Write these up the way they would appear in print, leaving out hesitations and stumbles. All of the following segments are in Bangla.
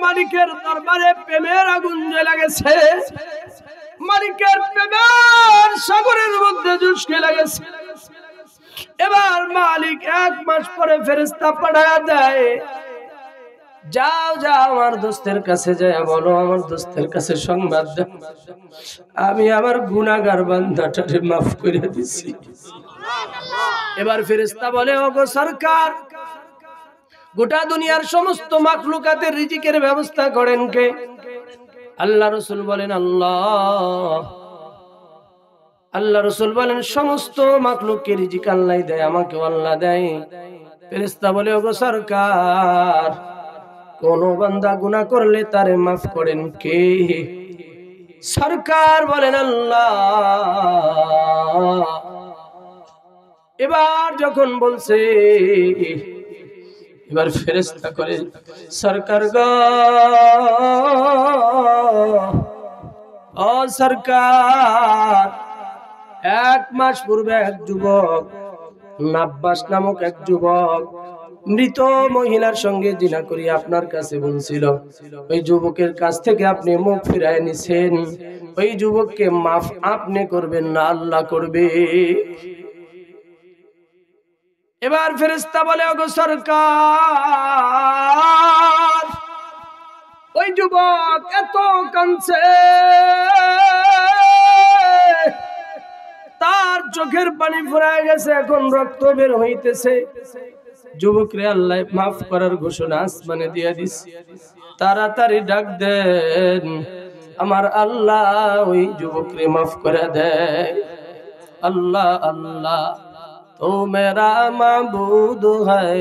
মালিকের দরবারে প্রেমের আগুন জ্বলে গেছে, মালিকের প্রেমের সাগরের মধ্যে জুসকে লাগেছে। এবার মালিক 1 মাস পরে ফেরেশতা পাঠায় দেয়, যাও যাও আমার দোস্তের কাছে যায় বলো, আমার দোস্তের কাছে সংবাদ দাও, আমি আমার গুনাহগার বান্দাটারে মাফ করে দিছি। এবার ফেরেশতা বলে, ওগো সরকার, গোটা দুনিয়ার সমস্ত মাখলুকাতের রিজিকের ব্যবস্থা করেন কে? আল্লাহ রাসূল বলেন আল্লাহ। আল্লাহ রাসূল বলেন সমস্ত মাখলুককে রিজিক আল্লাহ দেয়, আমাকে আল্লাহ দেয়। ফেরেশতা বলে, ওগো সরকার, কোন বান্দা গুনাহ করলে তারে মাফ করেন কে? সরকার বলেন আল্লাহ। এবার যখন বলছে, এবার ফেরেশতা করে, সরকার গো, ও সরকার, 1 মাস পূর্বে এক যুবক, নাব্বাস নামক এক যুবক মৃত মহিলার সঙ্গে জিনা করি আপনার কাছে বলছিল, ওই যুবকের কাছ থেকে আপনি মুখ ফিরায় নিছেন, ওই যুবককে মাফ আপনি করবেন না, আল্লাহ করবে। এবার ফেরেশতা বলে, ওগো সরকার, ওই যুবক এত কাঁদছে, তার চোখের পানি ফুরায় গেছে, এখন রক্ত বের হইতেছে। যুবকরে আল্লাহ মাফ করার ঘোষণা আসমানে দিয়ে দিছে, তাড়াতাড়ি ডাক দেন, আমার আল্লাহ ওই যুবকরে মাফ করে দেয়। আল্লাহ আল্লাহ तो मेरा माबूद है,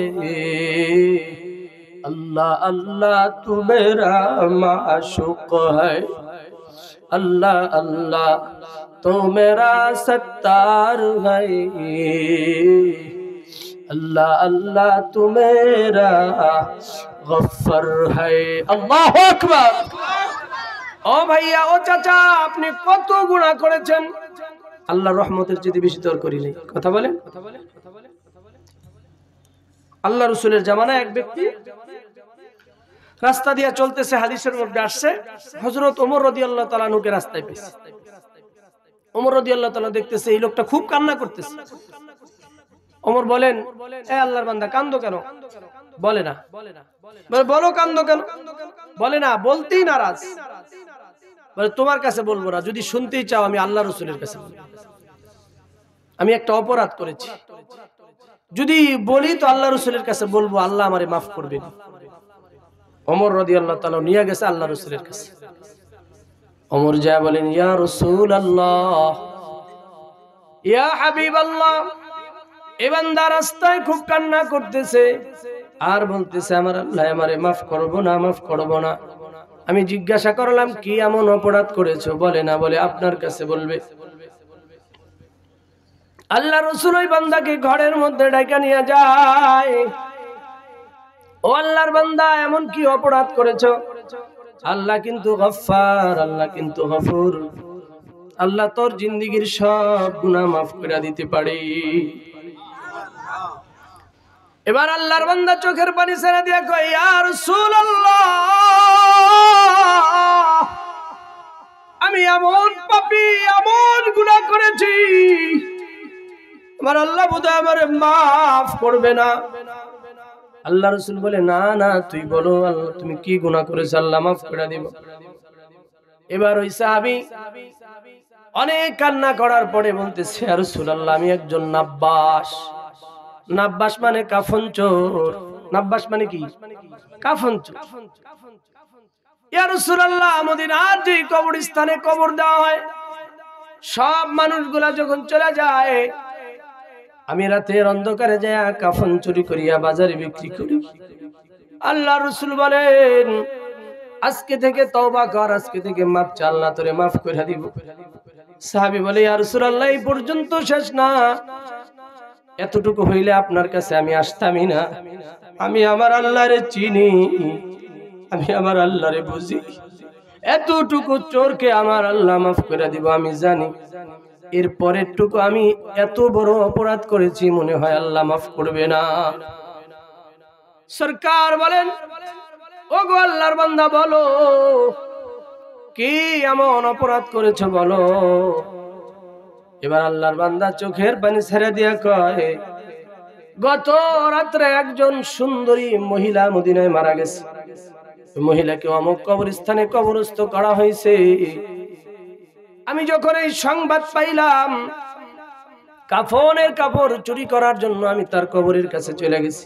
अल्लाह अल्लाह तू मेरा माशूक है, अल्लाह अल्लाह तो मेरा सत्तार है, अल्लाह अल्लाह तू मेरा गफ्फार है। अल्लाहु আকবার। ও ভাইয়া, ও চাচা, আপনি কত গুনাহ করেছেন, আল্লাহর রহমতের চেয়ে বেশি তোর করি নাই। কথা বলেন। আল্লাহ রাসূলের জামানায় এক ব্যক্তি রাস্তা দিয়ে চলতেছে, হাদিসের মধ্যে আসছে, হযরত ওমর রাদিয়াল্লাহু তাআলা আনহুকে রাস্তায় পেয়েছে। ওমর রাদিয়াল্লাহু তাআলা দেখতেছে এই লোকটা খুব কান্না করতেছে। ওমর বলেন, এ আল্লাহর বান্দা, কান্দো কেন? বলে না। বলো কান্দো কেন? বলে না, বলতেই নারাজ। বলে তোমার কাছে বলবো না, যদি শুনতেই চাও আমি আল্লাহ রাসূলের কাছে বলবো। আমি একটা অপরাধ করেছি, যদি বলি তো আল্লাহ রাসূলের কাছে বলবো, আল্লাহ আমারে মাফ করবেন। ওমর রাদিয়াল্লাহু তাআলা নিয়ে গেছে আল্লাহ রাসূলের কাছে। ওমর যা বলেন, ইয়া রাসূলুল্লাহ, ইয়া হাবিবাল্লাহ, এই বান্দা রাস্তায় খুব কান্না করতেছে আর বলতেছে, আমার আল্লাহ আমারে মাফ করবো না, মাফ করবো না। আমি জিজ্ঞাসা করলাম, কি এমন অপরাধ করেছো? বলে না, বলে আপনার কাছে বলবে। আল্লাহ রাসূল ওই বান্দাকে ঘরের মধ্যে ডাইকা নিয়ে যায়। ও আল্লাহর বান্দা, এমন কি অপরাধ করেছো? আল্লাহ কিন্তু গফফার, আল্লাহ কিন্তু গফুর, আল্লাহ তোর জিন্দেগীর সব গুনাহ মাফ করে দিতে পারে। এবার আল্লাহর বান্দা চোখের পানি ছেড়ে দিয়া কয়, ইয়া রাসূলুল্লাহ, আমি এমন পাপী, এমন গুনাহ করেছি, আমার আল্লাহ বোধহয় আমারে মাফ করবে না। আল্লাহ রাসূল বলে, না না, তুই বলো, আল্লাহ তুমি কি গুনাহ করেছো, আল্লাহ মাফ করে দিব। এবার ওই সাহাবী অনেক কান্না করার পরে বলতেছে, ইয়া রাসূলুল্লাহ, আমি একজন নাব্বাস। নাব্বাস মানে কাফন চোর। নাব্বাস মানে কি? কাফন চোর। ইয়া রাসূলুল্লাহ, মদিনার যে কবরস্থানে কবর দেওয়া হয়, সব মানুষগুলা যখন চলে যায়, আমি রাতের অন্ধকারে যায় কাফন চুরি করিয়া বাজারে বিক্রি করি। আল্লাহ রাসূল বলেন, আজকে থেকে তওবা কর, আজকে থেকে মাফ চা, আল্লাহ তোরে মাফ করে দিব। সাহাবী বলে, ইয়া রাসূলুল্লাহ, এই পর্যন্ত শেষ না, এতটুকু হইলে আপনার কাছে আমি আসতামই না। আমি আমার আল্লাহরে চিনি, আমি আমার আল্লাহরে বুঝি, এতটুকু চোরকে আমার আল্লাহ মাফ করে দিব আমি জানি। এর পরের টুকু আমি এত বড় অপরাধ করেছি, মনে হয় আল্লাহ মাফ করবে না। সরকার বলেন, ওগো আল্লাহর বান্দা বলো কি এমন অপরাধ করেছো বলো। এবার আল্লাহর বান্দা চোখের পানি ছেড়ে দিয়ে কয়, গত রাত্রে একজন সুন্দরী মহিলা মদিনায় মারা গেছে, মহিলাকে অমুক কবরস্থানে কবরস্থ করা হয়েছে। আমি যখন এই সংবাদ পাইলাম, কাফনের কাপড় চুরি করার জন্য আমি তার কবরের কাছে চলে গেছি।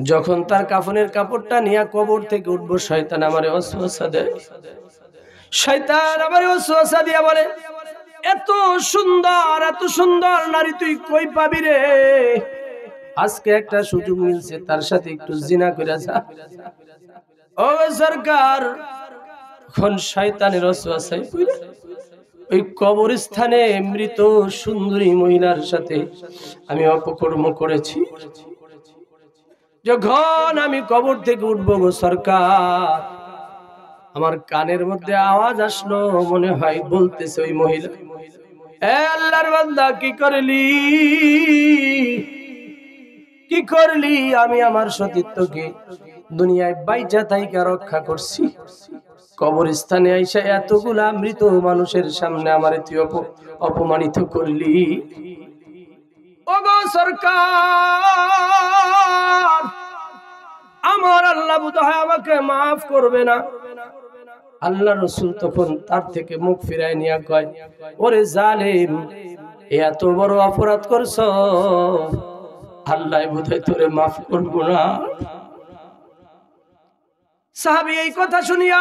যখন তার কাফনের কাপড়টা নিয়ে কবর থেকে উঠবো, শয়তান আমারে ওয়াসওয়াসা দেয়। শয়তান আমারে ওয়াসওয়াসা দিয়া বলে, এত সুন্দর নারী তুই কই পাবি রে? আজকে একটা সুযোগ মিলছে, তার সাথে একটু জিনা করে যা। ও সরকার, কোন শয়তানের ওয়াসওয়াসায় পড়ে ওই কবরস্থানে মৃত সুন্দরী মহিলার সাথে আমি অপকর্ম করেছি। যখন আমি কবর থেকে উঠবো গো সরকার, আমার কানের মধ্যে আওয়াজ আসলো, মনে হয় বলতেছে ওই মহিলা, এ আল্লাহর বান্দা কি করলি? আমি আমার সতীত্বকে দুনিয়ায় বাইচা থাইকা রক্ষা করছি, কবরস্থানে আইসা এতগুলা মৃত মানুষের সামনে আমারে তুই অপমানিত করলি। ওগো সরকার, আমার আল্লাহ বোধহয় আমাকে মাফ করবে না। আল্লাহ রাসূল তখন তার থেকে মুখ ফিরায় নিয়ে কয়, ওরে জালেম, এত বড় অপরাধ করছ, আল্লাহ বোধহয় তোরে মাফ করবো না। সাহাবী এই কথা শুনিয়া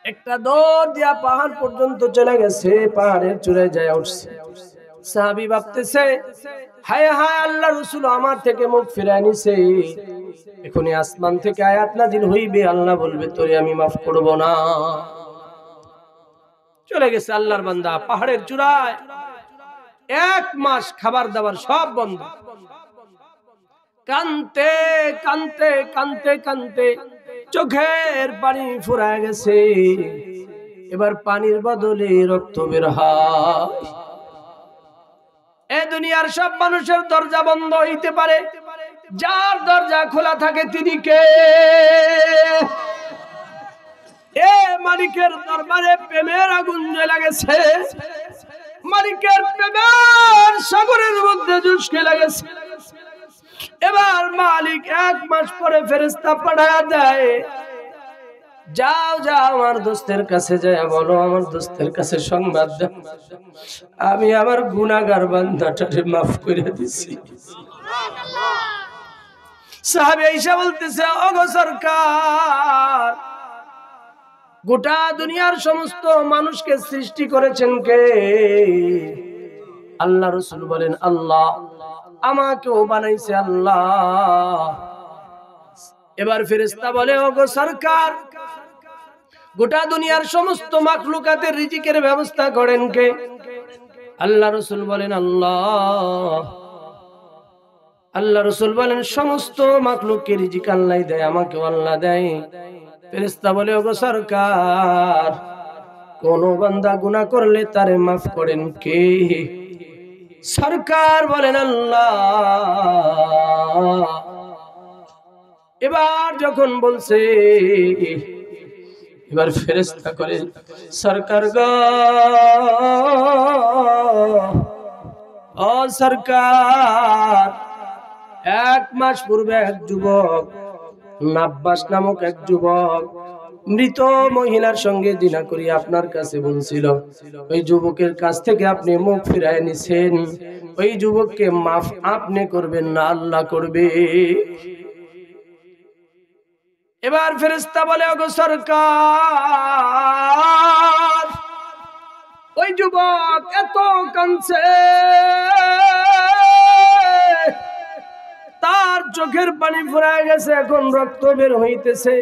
একটা দৌড় দিয়া পাহাড় পর্যন্ত চলে গেছে, পাহাড়ের চূড়ায় যায় উঠছে। সাহাবী ভাবতেছে, হায় হায়, আল্লাহ রাসূল আমার থেকে মুখ ফিরায় নিছে, এখনই আসমান থেকে আয়াত নাযিল হইবে, আল্লাহ বলবে তোরে আমি মাফ করব না। চলে গেছে আল্লাহর বান্দা পাহাড়ের চূড়ায়, 1 মাস খাবার দাবার সব বন্ধ। কানতে কানতে কানতে কানতে চোখের পানি ফুরায় গেছে। এবার পানির বদলে রক্ত বের হয়। এই দুনিয়ার সব মানুষের দরজা বন্ধ হইতে পারে, যার দরজা খোলা থাকে তিনি কে? এ মালিকের দরবারে প্রেমের আগুন জ্বলে গেছে, মালিকের প্রেমের সাগরের মধ্যে জুসকে লাগেছে। এবার মালিক 1 মাস পরে ফেরেশতা পাঠায়া দেয়, যাও আমার দোস্তের কাছে যায় বলো, আমার দোস্তের কাছে সংবাদ দাও, আমি আমার গুনাহগার বান্দাটারে মাফ করে দিছি। সাহাবী আয়েশা বলতেছে, ওগো সরকার, গোটা দুনিয়ার সমস্ত মানুষকে সৃষ্টি করেছেন কে? আল্লাহ রাসূল বলেন, আল্লাহ। আমাকেও বানাইছে আল্লাহ। এবার ফেরেশতা বলে, ওগো সরকার, গোটা দুনিয়ার সমস্ত মাখলুকাতের রিজিকের ব্যবস্থা করেন কে? আল্লাহ রাসূল বলেন, আল্লাহ। আল্লাহ রাসূল বলেন, সমস্ত মাখলুককে রিজিক আল্লাহ দেয়, আমাকেও আল্লাহ দেয়। ফেরেশতা বলে, ওগো সরকার, কোন বান্দা গুনাহ করলে তারে মাফ করেন কে? সরকার বলেন, আল্লাহ। এবার যখন বলছে, এবার ফেরেশতা করে, সরকার গো, ও সরকার, 1 মাস পূর্বে এক যুবক, নাব্বাস নামক এক যুবক মৃত মহিলার সঙ্গে জিনা করি আপনার কাছে বলছিল, ওই যুবকের কাছ থেকে আপনি মুখ ফিরায় নিছেন, ওই যুবককে মাফ আপনি করবেন না, আল্লাহ করবে। এবার ফেরেশতা বলে, ওগো সরকার, ওই যুবক এত কাঁদছে, তার চোখের পানি ফুরায় গেছে, এখন রক্ত বের হইতেছে।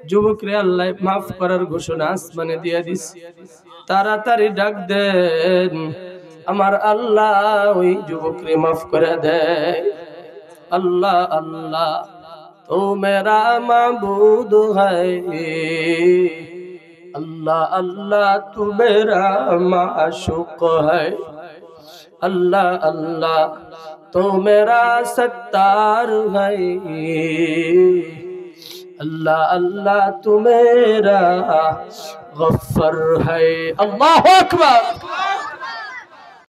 যুবকরে আল্লাহ মাফ করার ঘোষণা আসমানে দিয়ে দিছে, তাড়াতাড়ি ডাক দেন, আমার আল্লাহ ওই যুবকরে মাফ করে দেয়। আল্লাহ আল্লাহ তো মেরা মাবুদ হ্যায়, अल्लाह अल्लाह तू मेरा माशूक है, अल्लाह अल्लाह तो मेरा सत्तार है। अल्लाह अल्लाह तू मेरा गफ्फार है। अल्लाहु अकबर।